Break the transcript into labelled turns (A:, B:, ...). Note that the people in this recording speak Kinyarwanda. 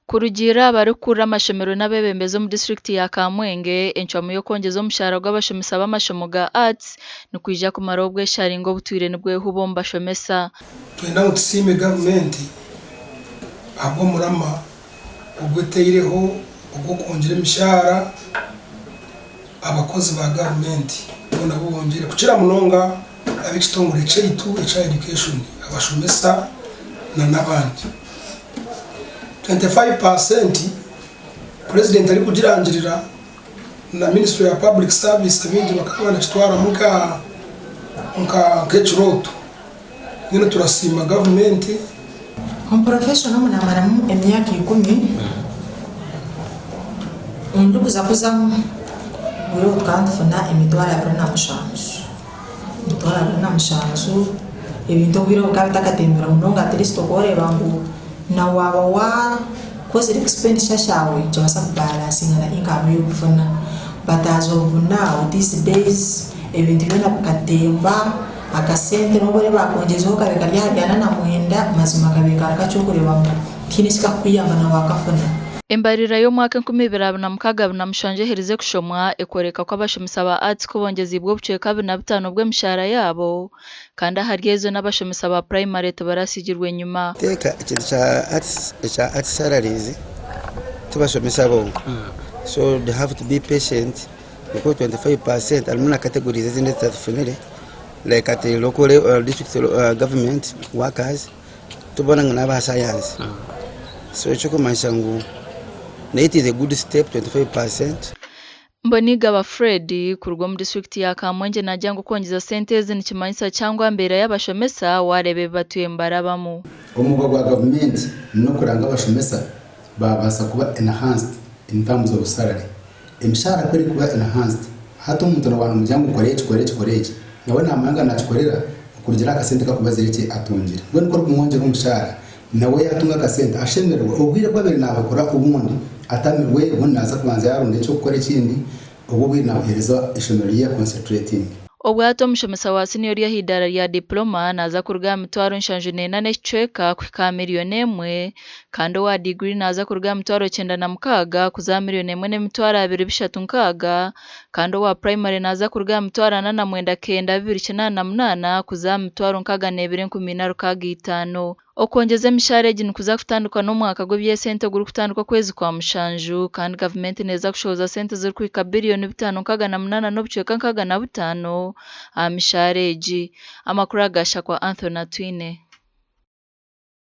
A: Kurugira barukura amashomero n'abebembezo mu district ya Kamwenge enchwamu yo kongeza omushahara gw'abashomesa b'amashomo ga arts nikwija kumara obwesharingo butwire nibwe hubo mbashomesa.
B: Twenda utusime government abo murama ubweteireho ubwo kongera imishahara abakozi ba government bona bongere kucira munonga abikitongore cyaitu echa education abashomesa na nabandi 25% president ari kugirangirira na ministry ya public service abindi bakabana kitwara muka kechuroto nino turasima government
C: professional munamara mu emyaka 10 undukuza kuzamu buri ukantfuna emitwara ya brana mushanzu mitwara brana mushanzu ebintu biro kabitakatembera munonga atlisto kore bangu na wawa cause expenditure shawe jwasa balancing na income yokufuna but as of now these days ebintu bina bukatemba akasente nobore bakongezeho kabekali hajyana na muhenda mazima kabeka akacokore bangu kinishika kuyamba na wakafuna.
A: Embarira yo mwaka 2027 herize kushomwa ekoreka ko abashomesa ba arts ko bongezibwo buceka 25 bw'emishahara yabo kandi haryezo n'abashomesa ba primary tubarasigirwe nyuma.
D: Teka ikintu cha arts salaries tubashomesa bongo. So they have to be patient because 25% almuna categories zindi zitafunire like at the local district government workers tubona ngana science. So ichoko manshangu it is a good step 25%.
A: Mboniga ba Fred kurugwa mu district ya Kamwenge najyango kongeza senteze nikimanyisa cyangwa mbere y'abashomesa warebe batuye mbarabamo.
E: Umugo gwa government no kuranga abashomesa babasa kuba enhanced in terms of salary. Imishahara kweli kuba enhanced. Hata umuntu n'abantu mujyango koreje nawe namanga nachikorera kugira akasente kakubazireke atungira. Ngo niko kumwonje n'umushahara nawe yatunga akasente ashemerwa ubwire kwabere nabakora ubundi atamirwe bunaza kubanza yarunde cyo gukora ikindi ubu binahereza ishomero ya concentrating.
A: Obwato mushomesa wa senior ya hidara ya diploma naza kuruga mitwaro nshanjune nane chweka kwika miliyoni 1 kandi wa degree naza kuruga mitwaro 96 kuza miliyoni 1 ne mitwaro 236 kandi wa primary naza kuruga mitwaro 8 kuza mitwaro 42 okongeza emishahara egi nikuza kutandikwa n'omwaka gw'ebyesente guri kutandikwa kwezi kwa mushanju kandi government neza kushoza sente ziri kwika billion 5.8 n'obucweka 65 amishahara egi amakuru agasha kwa Anthony Twine.